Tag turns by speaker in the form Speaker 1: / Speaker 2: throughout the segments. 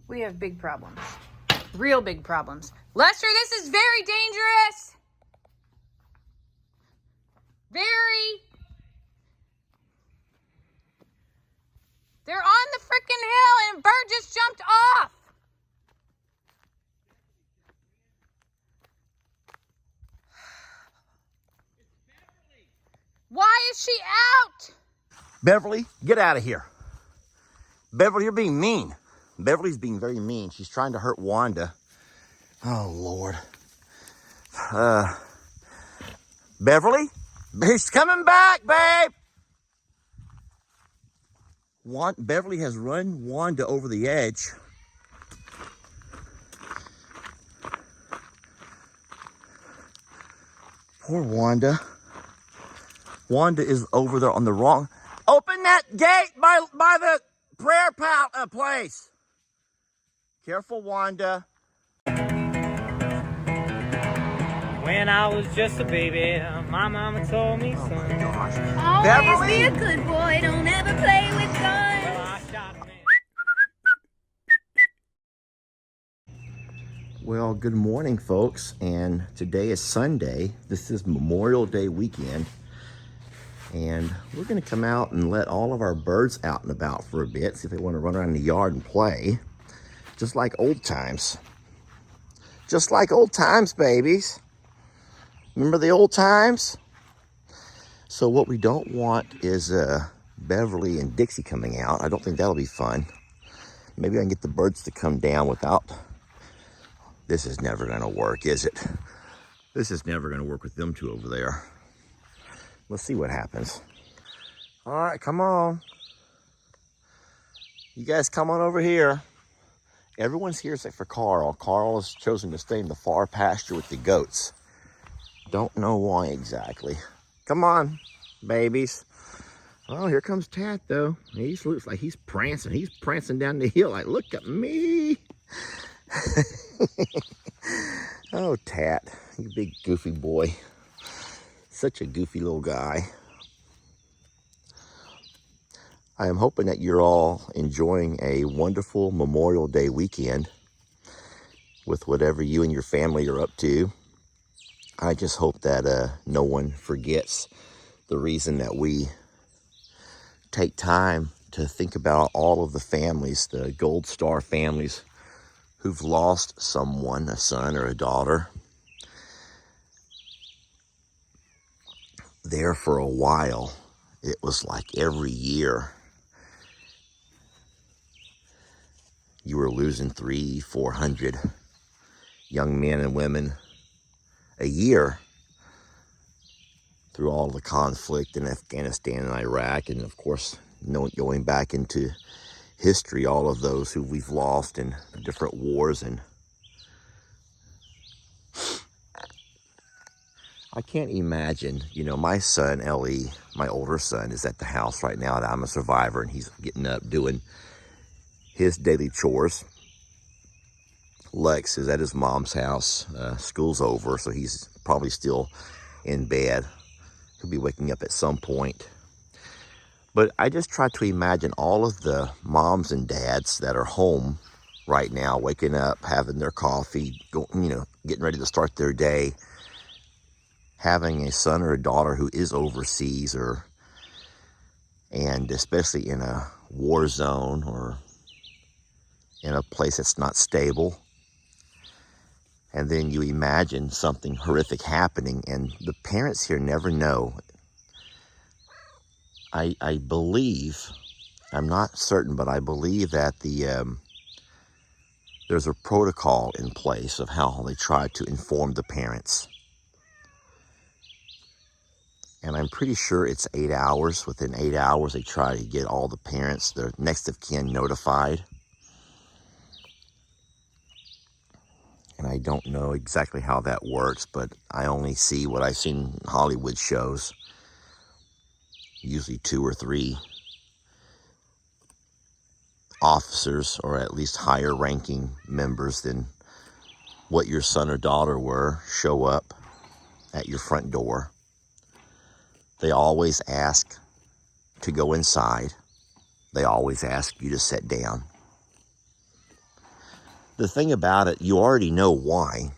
Speaker 1: We have big problems. Real big problems. Lester, this is very dangerous. Very. They're on the freaking hill and a bird just jumped off. Why is she out?
Speaker 2: Beverly, get out of here. Beverly, you're being mean. Beverly's being very mean. She's trying to hurt Wanda. Oh, Lord. Beverly? He's coming back, babe! Beverly has run Wanda over the edge. Poor Wanda. Wanda is over there on the wrong... Open that gate by the prayer place. Careful, Wanda.
Speaker 3: When I was just a baby, my mama told me, son.
Speaker 2: Oh my gosh.
Speaker 4: Always
Speaker 2: Beverly?
Speaker 4: be a good boy, don't ever play with guns.
Speaker 3: Well, I shot a man.
Speaker 2: Well, good morning, folks. And today is Sunday. This is Memorial Day weekend. And we're going to come out and let all of our birds out and about for a bit, see if they want to run around the yard and play. Just like old times. Just like old times, babies. Remember the old times? So what we don't want is Beverly and Dixie coming out. I don't think that'll be fun. Maybe I can get the birds to come down without... This is never going to work, is it? This is never going to work with them two over there. Let's see what happens. All right, come on. You guys come on over here. Everyone's here except for Carl. Carl has chosen to stay in the far pasture with the goats. Don't know why exactly. Come on, babies. Oh, here comes Tat, though. He looks like he's prancing. He's prancing down the hill like, look at me. Oh, Tat, you big goofy boy. Such a goofy little guy. I am hoping that you're all enjoying a wonderful Memorial Day weekend with whatever you and your family are up to. I just hope that no one forgets the reason that we take time to think about all of the families, the Gold Star families who've lost someone, a son or a daughter. There for a while, it was like every year you were losing 300-400 young men and women a year through all the conflict in Afghanistan and Iraq, and of course, going back into history, all of those who we've lost in different wars. And I can't imagine, my son, Ellie, my older son, is at the house right now, and I'm a survivor, and he's getting up doing his daily chores. Lex is at his mom's house. School's over, so he's probably still in bed. He'll be waking up at some point. But I just try to imagine all of the moms and dads that are home right now, waking up, having their coffee, getting ready to start their day, having a son or a daughter who is overseas, and especially in a war zone or in a place that's not stable. And then you imagine something horrific happening, and the parents here never know. I believe, I'm not certain, but I believe that there's a protocol in place of how they try to inform the parents. And I'm pretty sure it's 8 hours. Within 8 hours, they try to get all the parents, their next of kin, notified. And I don't know exactly how that works, but I only see what I've seen in Hollywood shows. Usually 2 or 3 officers, or at least higher ranking members than what your son or daughter were, show up at your front door. They always ask to go inside. They always ask you to sit down. the thing about it, you already know why.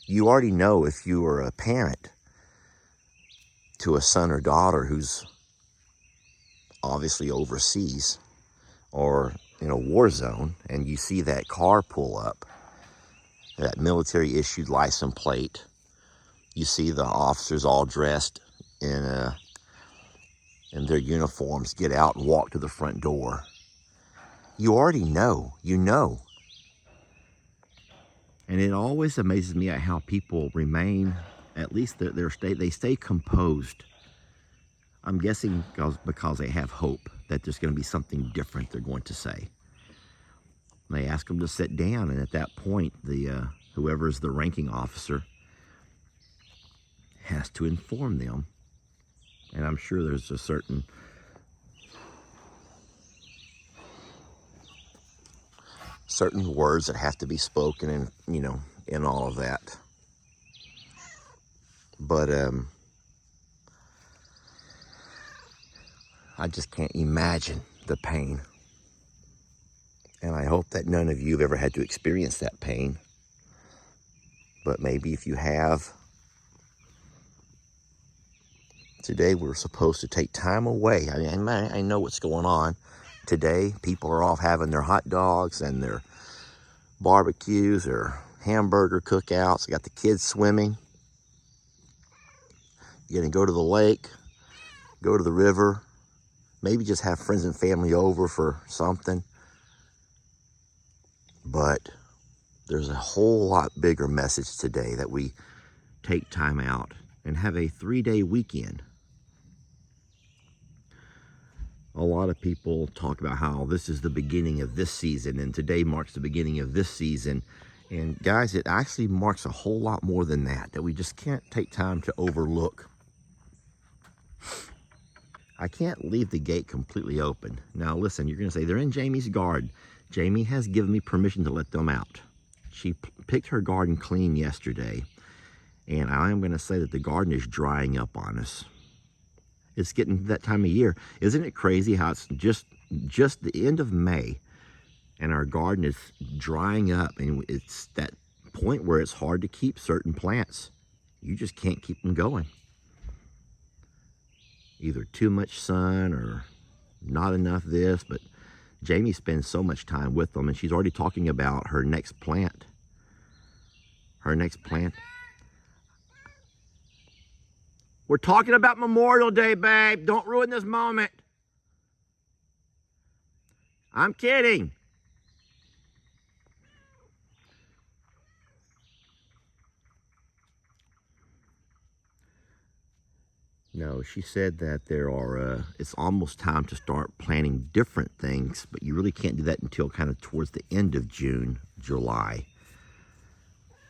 Speaker 2: You already know if you are a parent to a son or daughter who's obviously overseas or in a war zone, and you see that car pull up, that military issued license plate, you see the officers all dressed in their uniforms get out and walk to the front door. You already know, you know. And it always amazes me at how people remain, at least they stay composed. I'm guessing because they have hope that there's going to be something different they're going to say. They ask them to sit down, and at that point, whoever is the ranking officer has to inform them. And I'm sure there's a certain words that have to be spoken, and in all of that. But I just can't imagine the pain. And I hope that none of you have ever had to experience that pain. But maybe if you have, today we're supposed to take time away. I mean, I know what's going on. Today, people are off having their hot dogs and their barbecues, their hamburger cookouts. Got the kids swimming. You're going to go to the lake, go to the river, maybe just have friends and family over for something. But there's a whole lot bigger message today, that we take time out and have a 3-day weekend. A lot of people talk about how this is the beginning of this season, and today marks the beginning of this season. And guys, it actually marks a whole lot more than that we just can't take time to overlook. I can't leave the gate completely open. Now listen, you're going to say, they're in Jamie's garden. Jamie has given me permission to let them out. She picked her garden clean yesterday, and I am going to say that the garden is drying up on us. It's getting that time of year. Isn't it crazy how it's just the end of May and our garden is drying up, and it's that point where it's hard to keep certain plants. You just can't keep them going. Either too much sun or not enough this, but Jamie spends so much time with them, and she's already talking about her next plant. We're talking about Memorial Day, babe. Don't ruin this moment. I'm kidding. No, she said that it's almost time to start planting different things, but you really can't do that until kind of towards the end of June, July.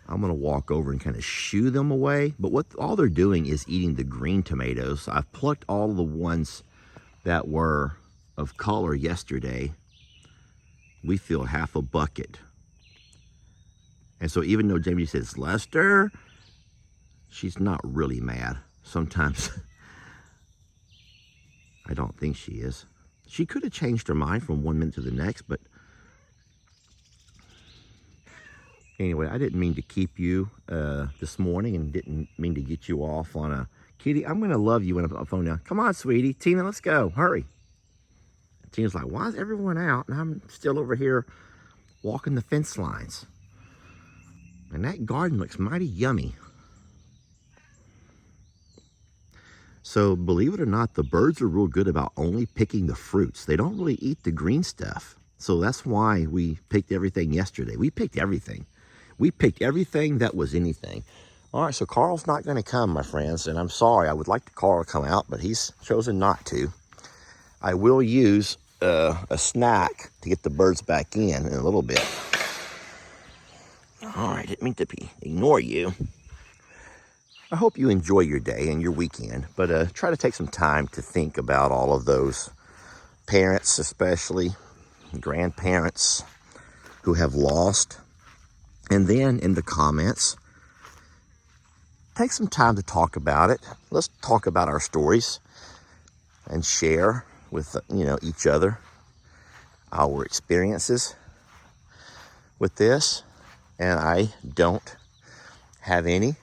Speaker 2: I'm going to walk over and kind of shoo them away. But all they're doing is eating the green tomatoes. I've plucked all the ones that were of color yesterday. We filled half a bucket. And so even though Jamie says, Lester, she's not really mad. Sometimes I don't think she is. She could have changed her mind from 1 minute to the next, but anyway, I didn't mean to keep you this morning, and didn't mean to get you off on a... Kitty, I'm going to love you when I put my phone down. Come on, sweetie. Tina, let's go. Hurry. And Tina's like, why is everyone out? And I'm still over here walking the fence lines. And that garden looks mighty yummy. So believe it or not, the birds are real good about only picking the fruits. They don't really eat the green stuff. So that's why we picked everything yesterday. We picked everything. We picked everything that was anything. All right, so Carl's not going to come, my friends, and I'm sorry. I would like Carl to come out, but he's chosen not to. I will use a snack to get the birds back in a little bit. All right, didn't mean to ignore you. I hope you enjoy your day and your weekend, but try to take some time to think about all of those parents, especially grandparents who have lost. And then in the comments, take some time to talk about it. Let's talk about our stories and share with each other our experiences. with this, and I don't have any.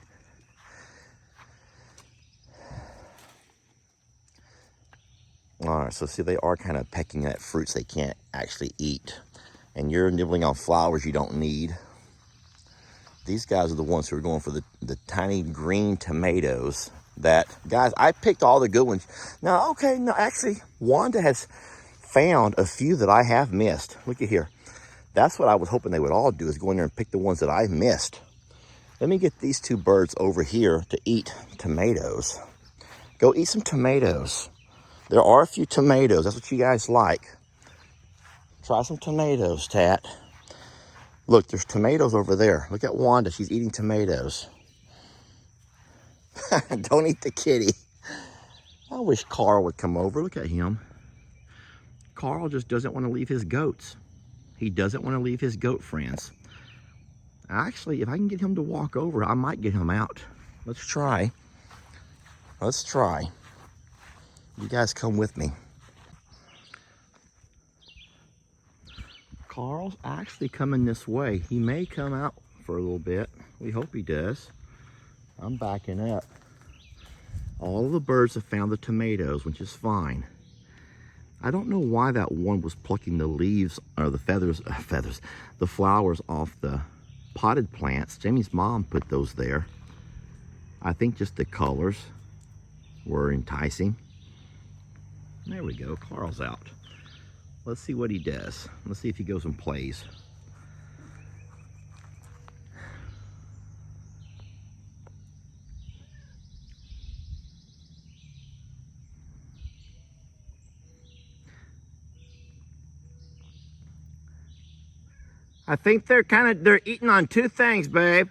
Speaker 2: All right, so see, they are kind of pecking at fruits they can't actually eat. And you're nibbling on flowers you don't need. These guys are the ones who are going for the tiny green tomatoes that, guys, I picked all the good ones. Now, okay, no, actually, Wanda has found a few that I have missed. Look at here. That's what I was hoping they would all do, is go in there and pick the ones that I missed. Let me get these two birds over here to eat tomatoes. Go eat some tomatoes. There are a few tomatoes. That's what you guys like. Try some tomatoes, Tat. Look, there's tomatoes over there. Look at Wanda. She's eating tomatoes. Don't eat the kitty. I wish Carl would come over. Look at him. Carl just doesn't want to leave his goats. He doesn't want to leave his goat friends. Actually, if I can get him to walk over, I might get him out. Let's try. Let's try. You guys come with me. Carl's actually coming this way. He may come out for a little bit. We hope he does. I'm backing up. All of the birds have found the tomatoes, which is fine. I don't know why that one was plucking the leaves or the the flowers off the potted plants. Jamie's mom put those there. I think just the colors were enticing. There we go, Carl's out. Let's see what he does. Let's see if he goes and plays. I think they're eating on two things, babe.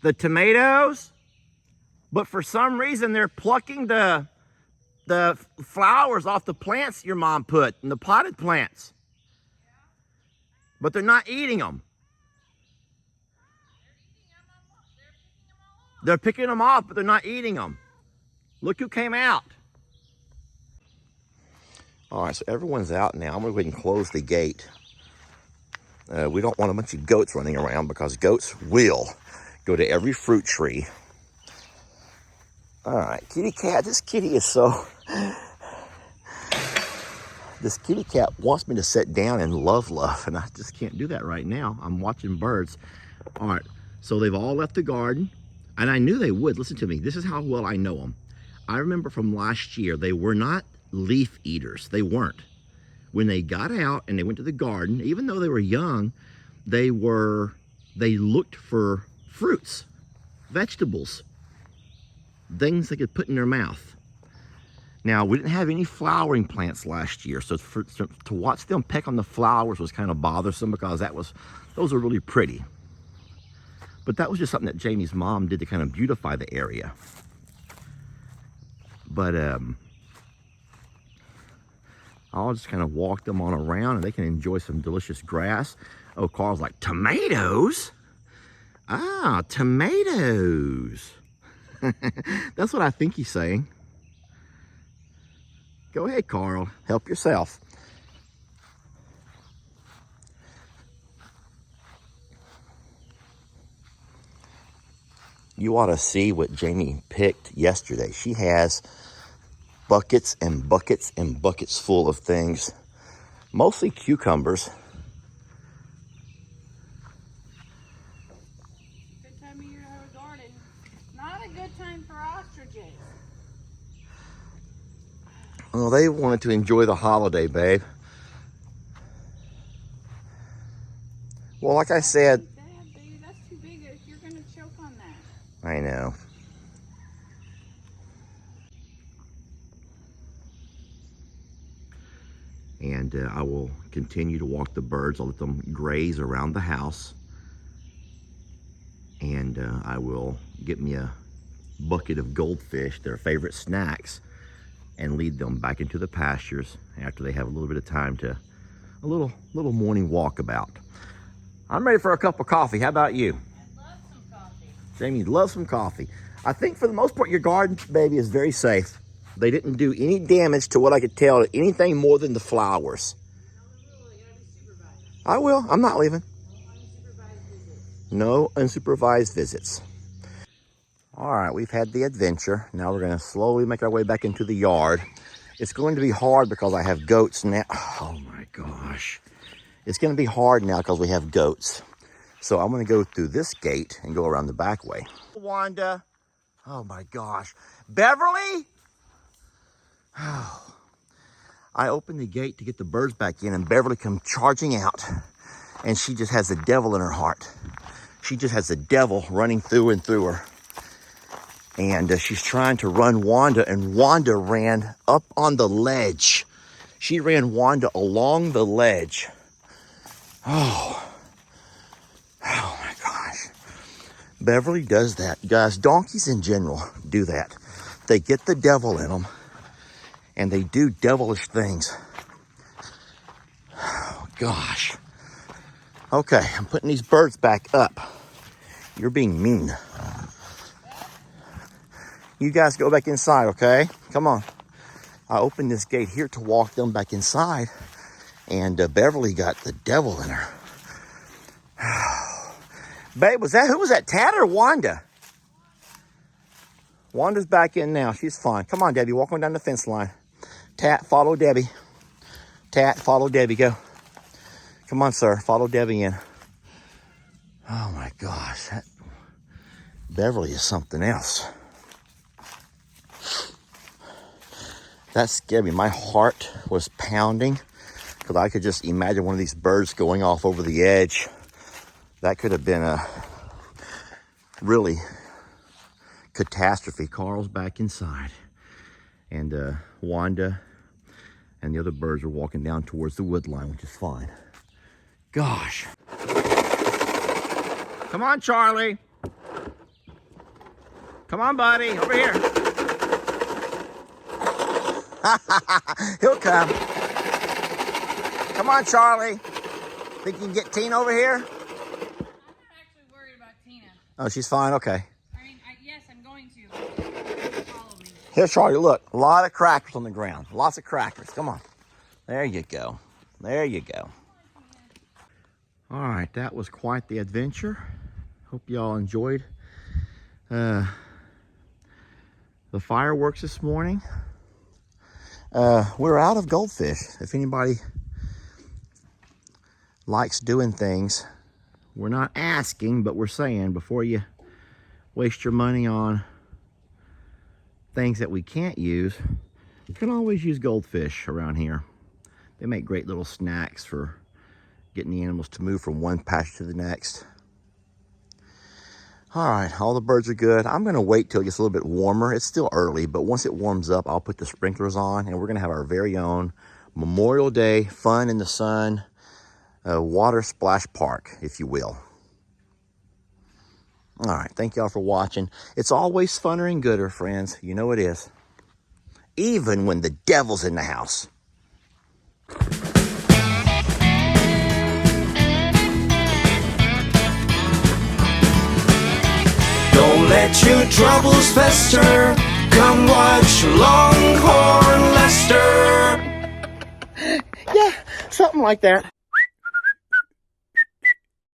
Speaker 2: The tomatoes, but for some reason they're plucking the flowers off the plants your mom put in the potted plants. But they're not eating them. They're picking them off, but they're not eating them. Look who came out. All right, so everyone's out now. I'm gonna go ahead and close the gate. We don't want a bunch of goats running around because goats will go to every fruit tree. All right, kitty cat, this kitty is so... This kitty cat wants me to sit down and love, and I just can't do that right now. I'm watching birds. All right, so they've all left the garden, and I knew they would. Listen to me, this is how well I know them. I remember from last year, they were not leaf eaters. They weren't. When they got out and they went to the garden, even though they were young, they looked for fruits, vegetables, things they could put in their mouth. Now, we didn't have any flowering plants last year, so to watch them peck on the flowers was kind of bothersome because those are really pretty. But that was just something that Jamie's mom did to kind of beautify the area. But I'll just kind of walk them on around and they can enjoy some delicious grass. Oh, Carl's like, tomatoes? Ah, tomatoes. That's what I think he's saying. Go ahead, Carl. Help yourself. You ought to see what Jamie picked yesterday. She has buckets and buckets and buckets full of things, mostly cucumbers.
Speaker 1: Good time of year to have a garden. Not a good time for ostriches.
Speaker 2: Well, they wanted to enjoy the holiday, babe. Well, like I said,
Speaker 1: Dad, baby, that's too big. You're gonna choke on that.
Speaker 2: I know. And I will continue to walk the birds. I'll let them graze around the house. And I will get me a bucket of goldfish, their favorite snacks, and lead them back into the pastures after they have a little bit of time to, a little morning walkabout. I'm ready for a cup of coffee. How about you?
Speaker 1: I love some coffee.
Speaker 2: Jamie loves some coffee. I think for the most part, your garden, baby, is very safe. They didn't do any damage to what I could tell, anything more than the flowers. I will. I'm not leaving. No unsupervised visits. All right, we've had the adventure. Now we're gonna slowly make our way back into the yard. It's going to be hard because I have goats now. Oh my gosh. It's gonna be hard now because we have goats. So I'm gonna go through this gate and go around the back way. Wanda, oh my gosh. Beverly? Oh. I opened the gate to get the birds back in and Beverly come charging out and she just has the devil in her heart. She just has the devil running through and through her. And she's trying to run Wanda, and Wanda ran up on the ledge. She ran Wanda along the ledge. Oh my gosh. Beverly does that. Guys, donkeys in general do that. They get the devil in them, and they do devilish things. Oh gosh. Okay, I'm putting these birds back up. You're being mean. You guys go back inside, okay? Come on. I opened this gate here to walk them back inside, and Beverly got the devil in her. Babe, who was that, Tad or Wanda? Wanda's back in now. She's fine. Come on, Debbie. Walk on down the fence line. Tat, follow Debbie. Tat, follow Debbie. Go. Come on, sir. Follow Debbie in. Oh, my gosh. Beverly is something else. That scared me. My heart was pounding because I could just imagine one of these birds going off over the edge. That could have been a really catastrophe. Carl's back inside. And Wanda and the other birds are walking down towards the wood line, which is fine. Gosh. Come on, Charlie. Come on, buddy. Over here. He'll come. Come on, Charlie. Think you can get Tina over here?
Speaker 1: I'm not actually worried about Tina.
Speaker 2: Oh, she's fine? Okay.
Speaker 1: I mean, yes, I'm going to. Follow me.
Speaker 2: Here, Charlie, look. A lot of crackers on the ground. Lots of crackers. Come on. There you go. There you go. All right, that was quite the adventure. Hope y'all enjoyed the fireworks this morning. We're out of goldfish. If anybody likes doing things, we're not asking, but we're saying before you waste your money on things that we can't use, you can always use goldfish around here. They make great little snacks for getting the animals to move from one pasture to the next. All right, all the birds are good. I'm gonna wait till it gets a little bit warmer. It's still early, but once it warms up, I'll put the sprinklers on and we're gonna have our very own Memorial Day fun in the sun, water splash park, if you will. All right, thank y'all for watching. It's always funner and gooder, friends. You know it is. Even when the devil's in the house.
Speaker 5: Don't let your troubles fester. Come watch Longhorn Lester.
Speaker 2: Yeah, something like that.